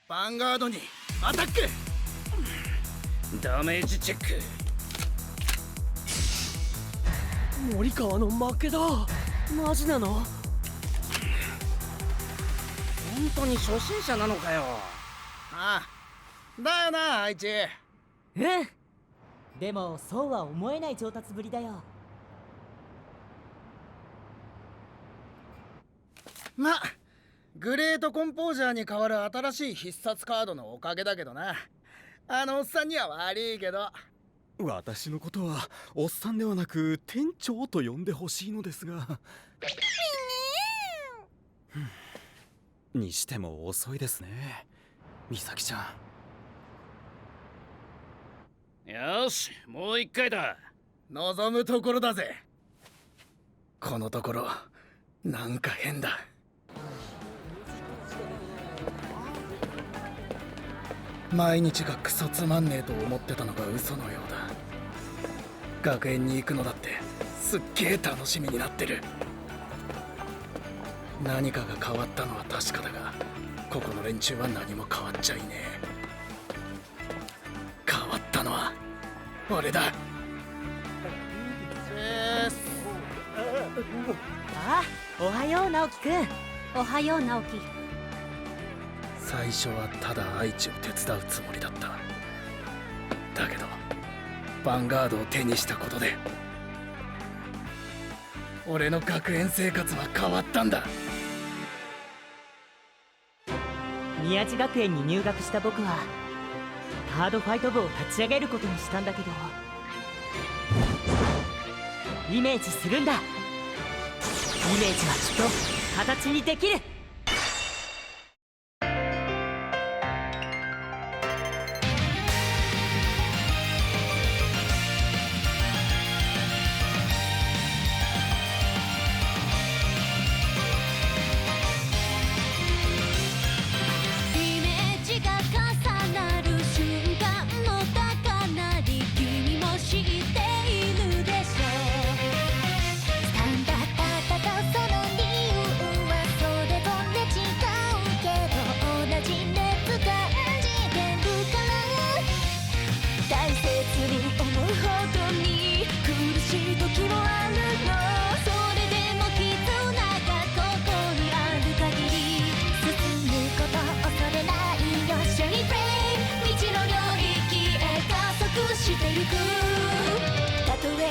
ヴァンガードにアタック。ダメージチェック。森川の負けだ。マジなの？本当に初心者なのかよ。ああ、だよなあいち。うん。でもそうは思えない上達ぶりだよ。ま、グレートコンポージャーに代わる新しい必殺カードのおかげだけどな。あのおっさんには悪いけど。私のことはおっさんではなく店長と呼んでほしいのですが。にしても遅いですね、美咲ちゃん。よし、もう一回だ。望むところだぜ。このところなんか変だ。毎日がクソつまんねえと思ってたのが嘘のようだ。学園に行くのだってすっげえ楽しみになってる。何かが変わったのは確かだが、ここの連中は何も変わっちゃいねえ。変わったのは俺だ。あ、おはよう直樹くん。おはよう直樹。最初はただ愛知を手伝うつもりだった。だけどヴァンガードを手にしたことで俺の学園生活は変わったんだ。宮地学園に入学した僕はハードファイト部を立ち上げることにしたんだけど、イメージするんだ。イメージはきっと形にできる。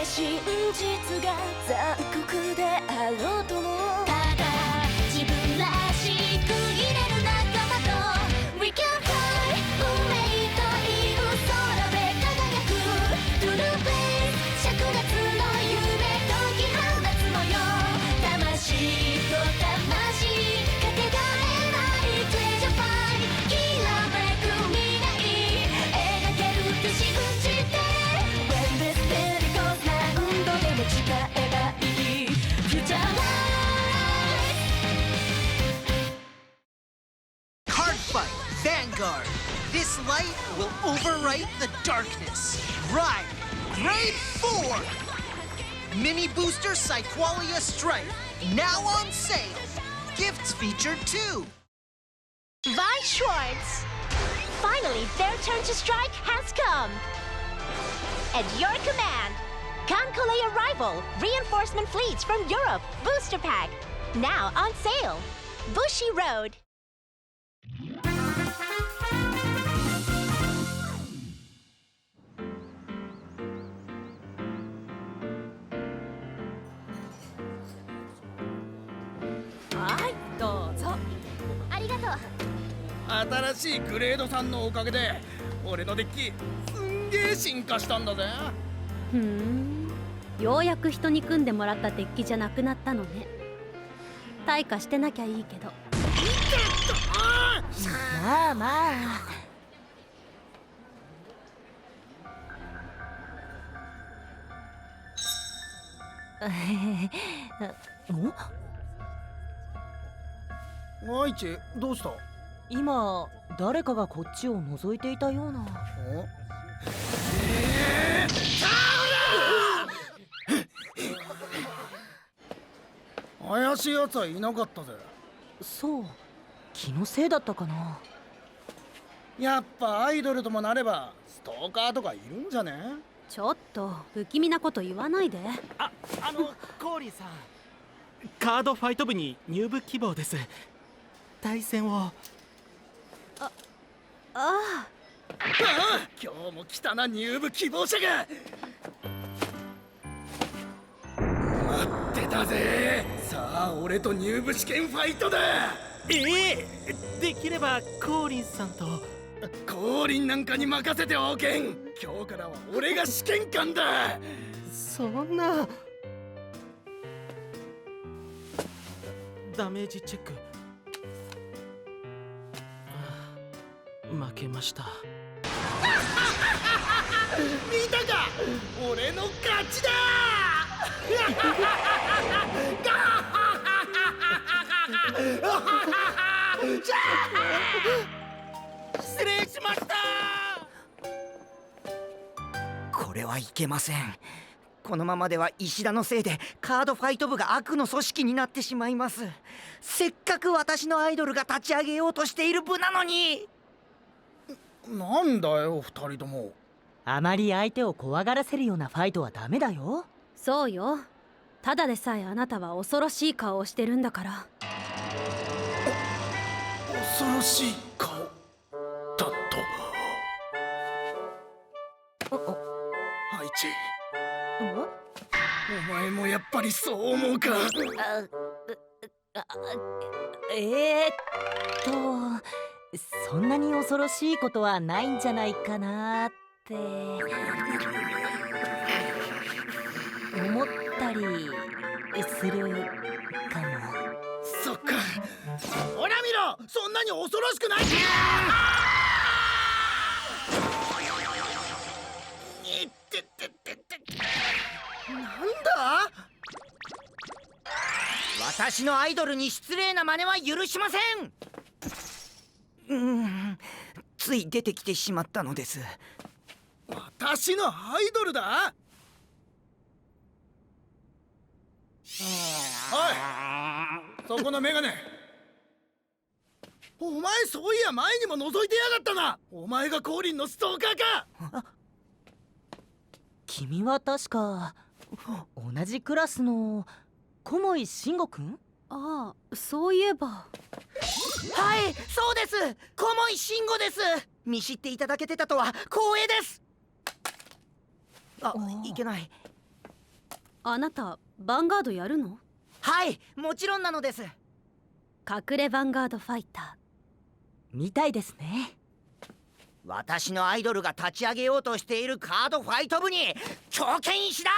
真実が残酷であろうとも、ただ自分らしくいれる仲間と We can fly away という空で輝く To the place 灼熱の夢解き放つのよ。魂と魂かけがえない Treasure find きらめく未来描けるって信じて When this day goes 何度でも誓えばいい Future life Card Fight Vanguard. This light will overwrite the darkness. Ride Grade 4. Mini Booster Psyqualia Strike. Now on sale. Gifts featured too. Vi Schwartz! Finally, their turn to strike has come! At your command, Kankole Arrival, reinforcement fleets from Europe, booster pack. Now on sale. Bushi Road. はい、どうぞ。ありがとう。新しいグレード3のおかげで俺のデッキすんげえ進化したんだぜ。ふん、ようやく人に組んでもらったデッキじゃなくなったのね。退化してなきゃいいけど。まあまあ。愛知どうした？今誰かがこっちを覗いていたような。怪しいやつはいなかったぜ。そう、気のせいだったかな。やっぱアイドルともなればストーカーとかいるんじゃね？ちょっと不気味なこと言わないで。コーリンさん、カードファイト部に入部希望です。対戦を。ああ、今日も来たな入部希望者が。待ってたぜ。さあ俺と入部試験ファイトだ。できればコーリンさんと。降臨なんかに任せておけん。今日からは俺が試験官だ。そんな。ダメージチェック。負けました。見たか、俺の勝ちだ。失礼しました。これはいけません。このままでは石田のせいでカードファイト部が悪の組織になってしまいます。せっかく私のアイドルが立ち上げようとしている部なのに。なんだよ二人とも。あまり相手を怖がらせるようなファイトはダメだよ。そうよ。ただでさえあなたは恐ろしい顔をしてるんだから。恐ろしい顔だと。愛知、お前もやっぱりそう思うか？そんなに恐ろしいことはないんじゃないかなって思ったりするかも。そっか。ほら見ろ、そんなに恐ろしくない。なんだ？私のアイドルに失礼な真似は許しません。つい出てきてしまったのです。私のアイドルだ。おい、そこのメガネ。お前そういや前にも覗いてやがったな。お前が降臨のストーカーか？君は確か同じクラスの小森慎吾くん？ああ、そういえば。はい、そうです。小森慎吾です。見知っていただけてたとは光栄です。いけない。あなたヴァンガードやるの？はい、もちろんなのです。隠れヴァンガードファイターみたいですね。私のアイドルが立ち上げようとしているカードファイト部に狂犬石だ。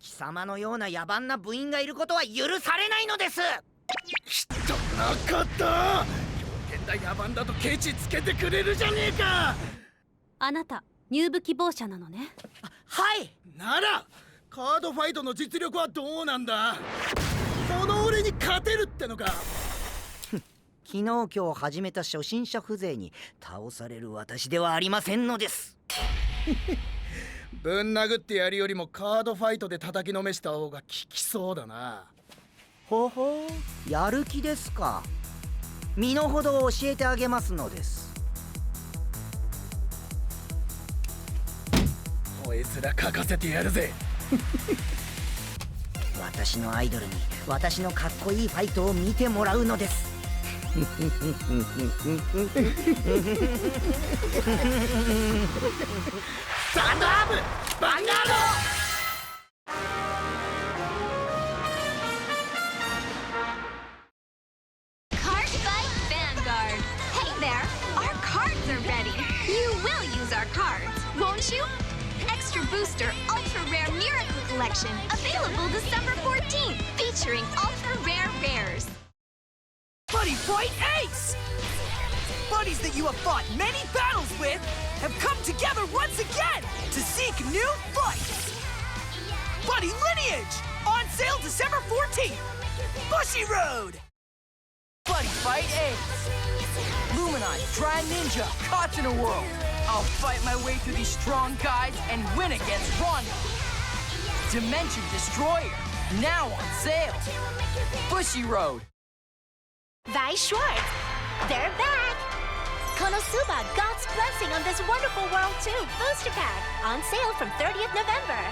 貴様のような野蛮な部員がいることは許されないのです。人なかった。狂犬だ野蛮だとケチつけてくれるじゃねえか。あなた入部希望者なのね。はい。ならカードファイトの実力はどうなんだ？この俺に勝てるってのか？昨日今日始めた初心者風情に倒される私ではありませんのです。ぶん殴ってやるよりもカードファイトで叩きのめした方が効きそうだな。ほほう、やる気ですか。身の程を教えてあげますのです。こいつら書かせてやるぜ。私のアイドルに私のかっこいいファイトを見てもらうのです。スタンドアップヴァンガード。Card Fight Vanguard. Hey there, our cards are ready. You will use our cards, won't you? Extra Booster Ultra Rare Miracle Collection, available December 14th, featuring ultra rare rares. Buddy Fight Ace! Buddies that you have fought many battles with have come together once again to seek new fights! Buddy Lineage! On sale December 14th! Bushy Road! Buddy Fight Ace! Luminite, Dry Ninja, caught in a whirl! I'll fight my way through these strong guys and win against Ronda! Dimension Destroyer, now on sale! Bushy Road! Weiss Schwartz, they're back! Konosuba, God's blessing on this wonderful world too. Booster pack on sale from 30th November.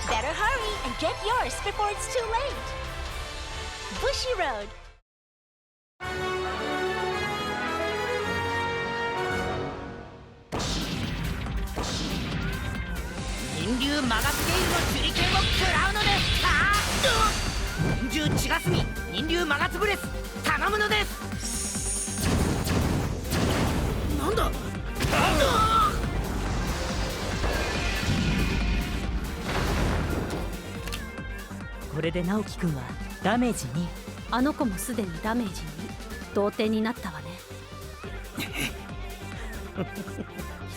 Better hurry and get yours before it's too late. Bushy Road. 人流マガスゲイルの手裏剣を食らうのですか。人獣血がすみ人流マガツブレス頼むのです。なんだ。これで直樹くんはダメージ2。あの子もすでにダメージに同点になったわね。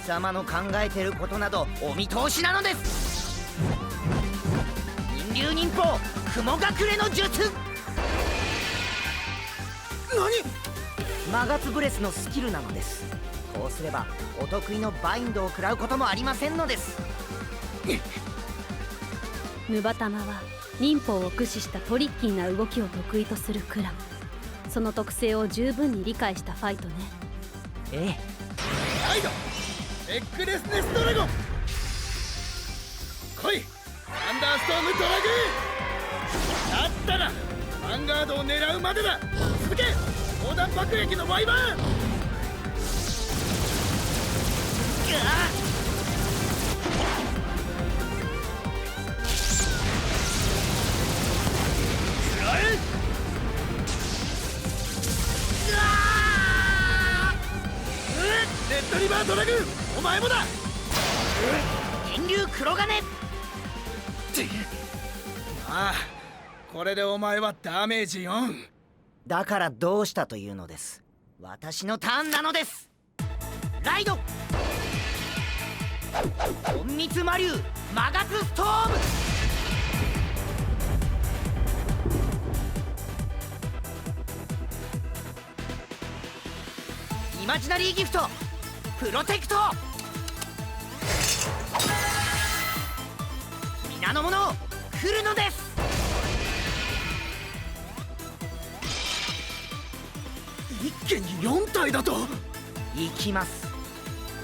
貴様の考えてることなどお見通しなのです。人流忍法雲隠れの術。マガツブレスのスキルなのです。こうすればお得意のバインドを食らうこともありませんのです。ヌバタマは忍法を駆使したトリッキーな動きを得意とするクラン。その特性を十分に理解したファイトね。ええ。ライドエッグレスネスドラゴン来い。アンダーストームドラグーだったらヴァンガードを狙うまでだ。続け横断爆撃のワイバーン。レッドリバードラグーンお前もだ。人流黒金。ああこれでお前はダメージ4。だからどうしたというのです。私のターンなのです。ライド隠密魔竜マガツストーム。イマジナリーギフトプロテクト。皆の者来るのです。一気に4体だと。行きます。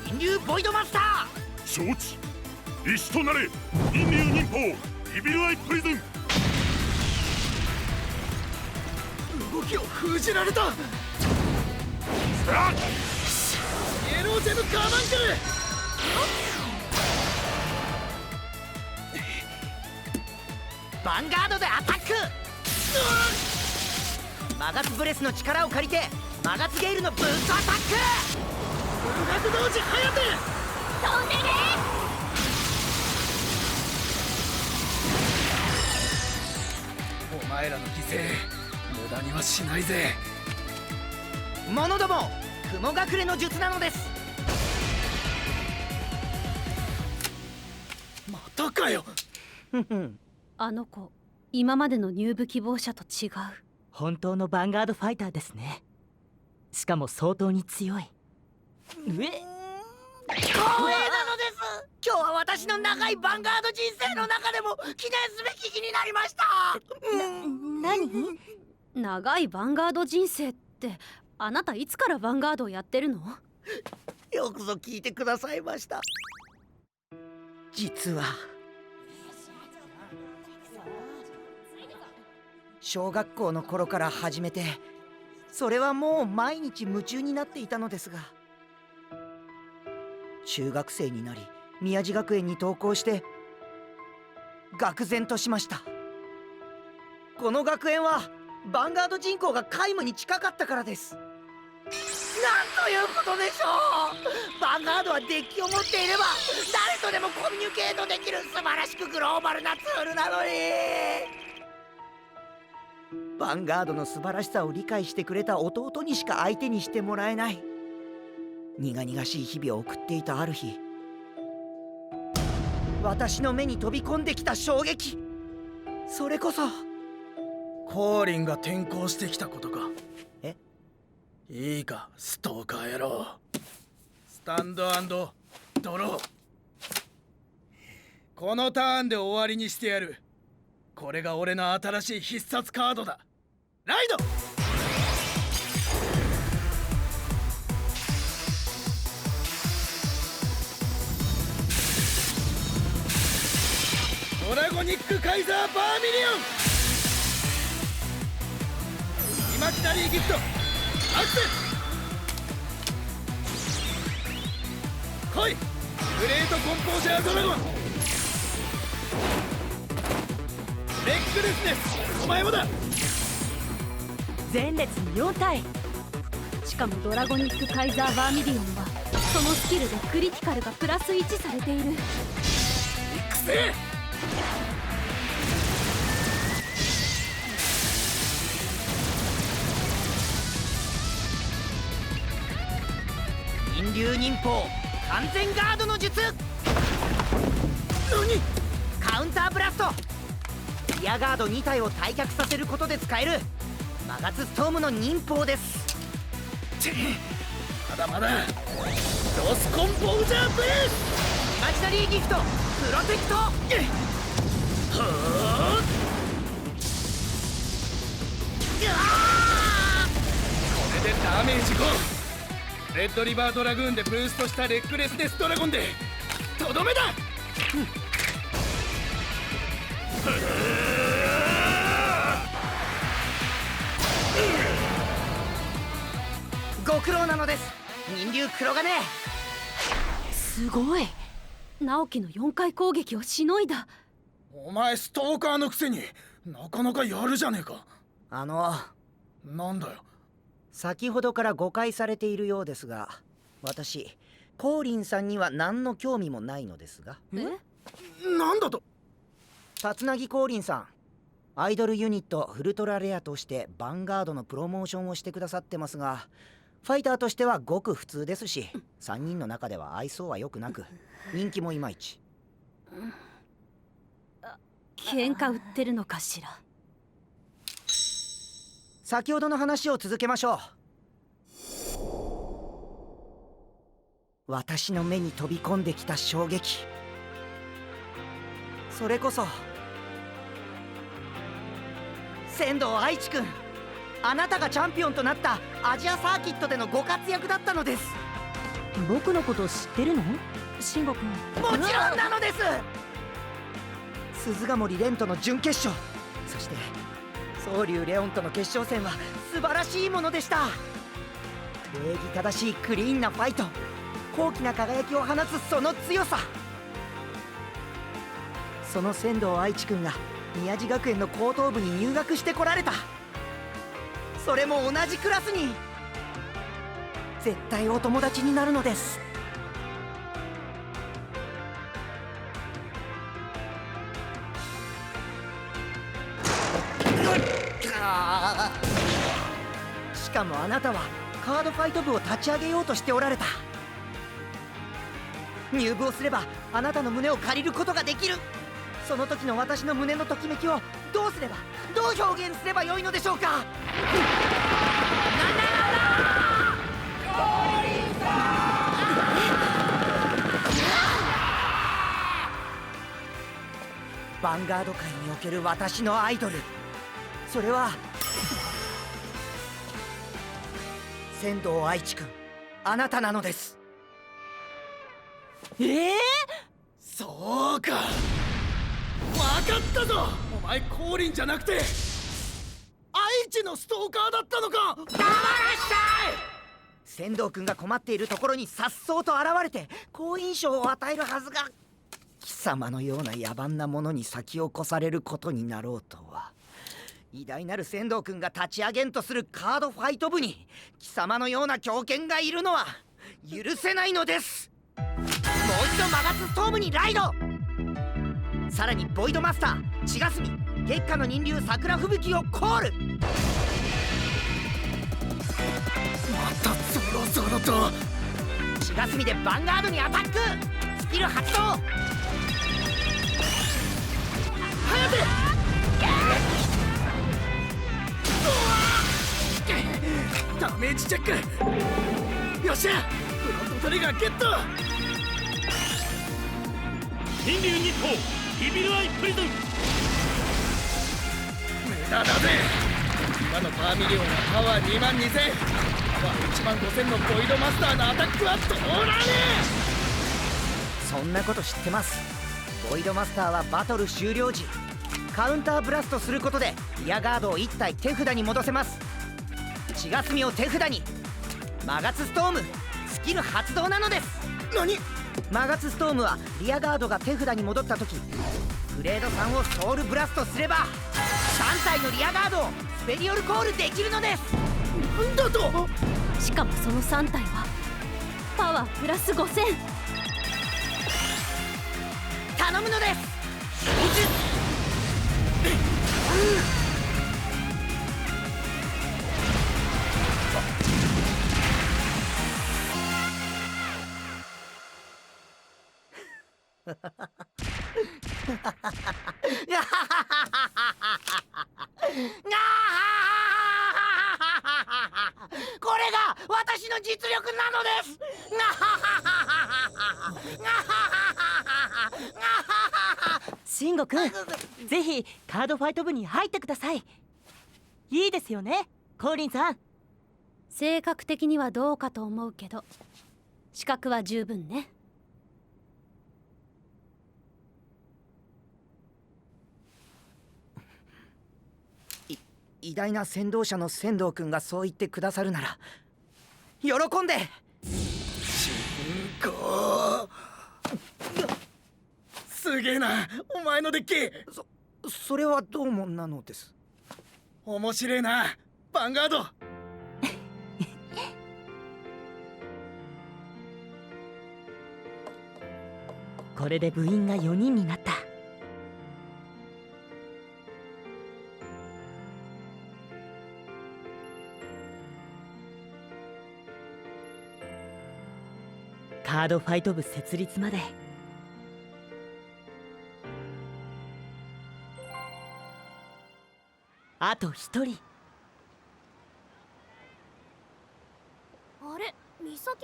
人流ボイドマスター。承知。石となれ人流忍法イビルアイプリズン。動きを封じられた。イエロージェムカーマンクル。ヴァンガードでアタック。マガツブレスの力を借りてマガツゲイルのブーストアタック。風学同時ハヤテ飛んでね。お前らの犠牲無駄にはしないぜ。者ども雲隠れの術なのです。またかよ。あの子今までの入部希望者と違う。本当のヴァンガードファイターですね。しかも相当に強い。光栄なのです。今日は私の長いヴァンガード人生の中でも記念すべき日になりました。何？長いヴァンガード人生ってあなたいつからヴァンガードをやってるの？よくぞ聞いてくださいました。実は小学校の頃から始めて、それはもう毎日夢中になっていたのですが、中学生になり宮地学園に登校して愕然としました。この学園はヴァンガード人口が皆無に近かったからです。なんということでしょう。ヴァンガードはデッキを持っていれば誰とでもコミュニケートできる素晴らしくグローバルなツールなのに。ヴァンガードの素晴らしさを理解してくれた弟にしか相手にしてもらえない苦々しい日々を送っていたある日、私の目に飛び込んできた衝撃、それこそコーリンが転校してきたことか。え？いいかストーカー野郎。スタンド&ドロー。このターンで終わりにしてやる。これが俺の新しい必殺カードだ。ライドドラゴニックカイザーバーミリオン、イマジナリーギフトアクセ来い、グレートコンポージャードラゴン、レックレスネスお前もだ。前列に4体。しかもドラゴニックカイザーバーミリオンはそのスキルでクリティカルがプラス1されている。育成銀龍忍法完全ガードの術。何？カウンターブラスト。リアガード2体を退却させることで使えるマガツストームの忍法です。まだまだロスコンポージャーブレス、イマジナリーギフトプロテクト。これでダメージ5。レッドリバードラグーンでブーストしたレックレスデスドラゴンでとどめだ。ご苦労なのです、人竜黒金。すごい。直樹の4回攻撃をしのいだ。お前ストーカーのくせになかなかやるじゃねえか。なんだよ。先ほどから誤解されているようですが、私コーリンさんには何の興味もないのですが。なんだと？竜凪コーリンさん、アイドルユニットウルトラレアとしてヴァンガードのプロモーションをしてくださってますが、ファイターとしてはごく普通ですし、3人の中では愛想は良くなく、人気もいまいち。喧嘩売ってるのかしら。先ほどの話を続けましょう。私の目に飛び込んできた衝撃、それこそ仙道愛知君、あなたがチャンピオンとなったアジアサーキットでのご活躍だったのです。僕のこと知ってるの？慎吾君。もちろんなのです。鈴ヶ森蓮との準決勝、そして宗龍レオンとの決勝戦は素晴らしいものでした。礼儀正しいクリーンなファイト、高貴な輝きを放つその強さ、その仙道愛知君が宮地学園の高等部に入学してこられた。それも同じクラスに。絶対お友達になるのです。しかもあなたはカードファイト部を立ち上げようとしておられた。入部をすればあなたの胸を借りることができる。その時の私の胸のときめきをどうすれば、どう表現すればよいのでしょうか。ヴァンガード界における私のアイドル、それは仙道愛知君、あなたなのです。そうか、分かったぞ。お前降臨じゃなくて愛知のストーカーだったのか。黙らっしゃい。仙道君が困っているところに颯爽と現れて好印象を与えるはずが、貴様のような野蛮なものに先を越されることになろうとは。偉大なる仙道君が立ち上げんとするカードファイト部に貴様のような狂犬がいるのは許せないのです。もう一度マガツストームにライド。さらにボイドマスター血霞、月下の人竜桜吹雪をコール。またゾロゾロと。血霞でヴァンガードにアタック。スキル発動。早くダメージチェック。よっしゃ、フロントトリガーゲット。人竜日報イビルアイプリズン。無駄だぜ。今のバーミリオンはパワー22000、パワー1万5000のボイドマスターのアタックは通らねえ。そんなこと知ってます。ボイドマスターはバトル終了時カウンターブラストすることでリアガードを1体手札に戻せます。血霞を手札に。マガツストームスキル発動なのです。何？マガツストームはリアガードが手札に戻った時グレード3をソウルブラストすれば3体のリアガードをスペリオルコールできるのです。なんだと？しかもその3体はパワープラス5000。頼むのです。これが私の実力なのです。慎吾くん、ぜひカードファイト部に入ってください。いいですよね、コーリンさん。性格的にはどうかと思うけど資格は十分ね。偉大な先導者の仙道くんがそう言ってくださるなら喜んで。進行すげえなお前のデッキ。それはどうもなのです。面白いなヴァンガード。これで部員が4人になった。カードファイト部設立まであと1人。あれ、美咲？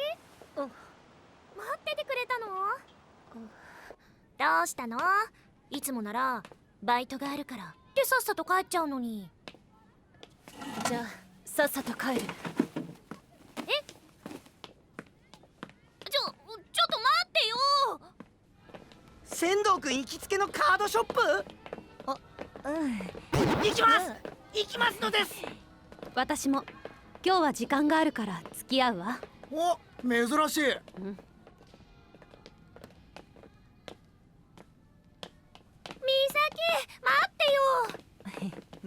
待っててくれたの？どうしたの？いつもならバイトがあるからってさっさと帰っちゃうのに。じゃあさっさと帰る。ちょっと待ってよ。仙道くん行きつけのカードショップ？行きます、行きますのです。私も今日は時間があるから付き合うわ。お、珍しい。美咲、待って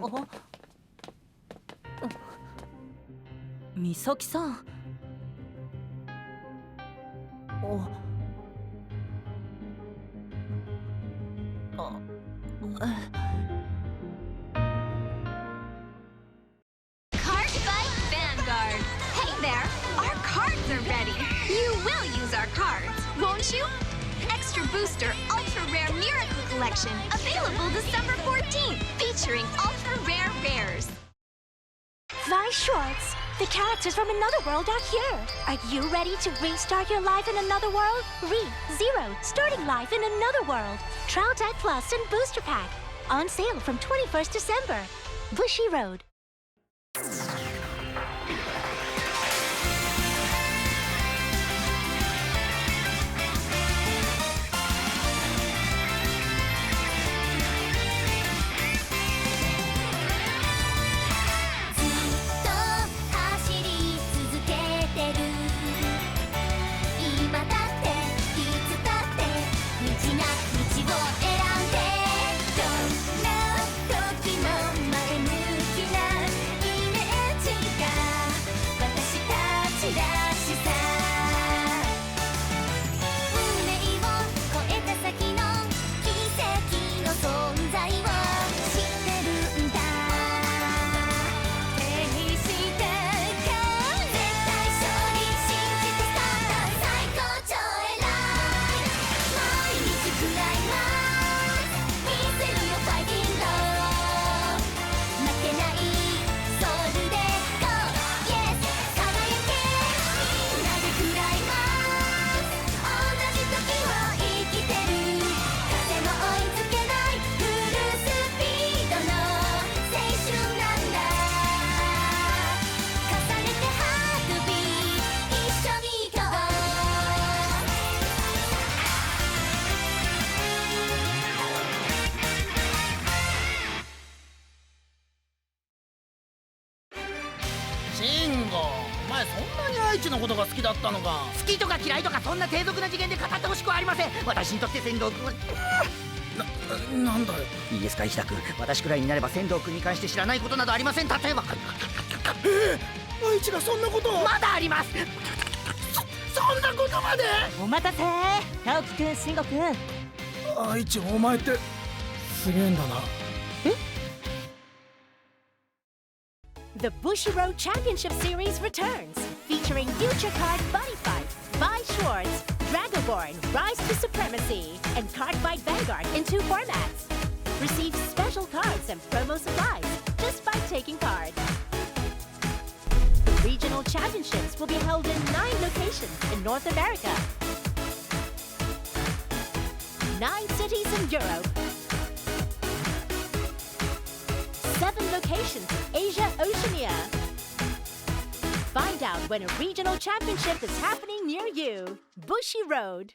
よ。美咲さん。Card Fight Vanguard. Hey there, our cards are ready. You will use our cards, won't you? Extra Booster Ultra Rare Miracle Collection, available December 14th, featuring ultra rare rares. Vi Schwartz, the characters from Another World are here. Are you ready to restart your life in Another World? Zero, starting life in Another World. Trial Deck Plus and Booster Pack. On sale from 21st December. Bushy Road. のことが好きだったのか。好きとか嫌いとかそんな低俗な次元で語ってほしくはありません。私にとって仙道君はなんだよ。いいですか石田君、私くらいになれば仙道君に関して知らないことなどありません。例えば愛知がそんなことを。まだあります。そんなことまで。お待たせ直樹くん慎吾くん。愛知、お前ってすげえんだな。The Bushiroad Championship Series returns, featuring future card Buddy Fight, Vi Schwartz, Dragoborn, Rise to Supremacy, and Card Fight Vanguard in 2 formats. Receive special cards and promo supplies just by taking part. The regional championships will be held in 9 locations in North America, 9 cities in Europe, 7 locations in Asia, Oceania. Find out when a regional championship is happening near you. Bushiroad.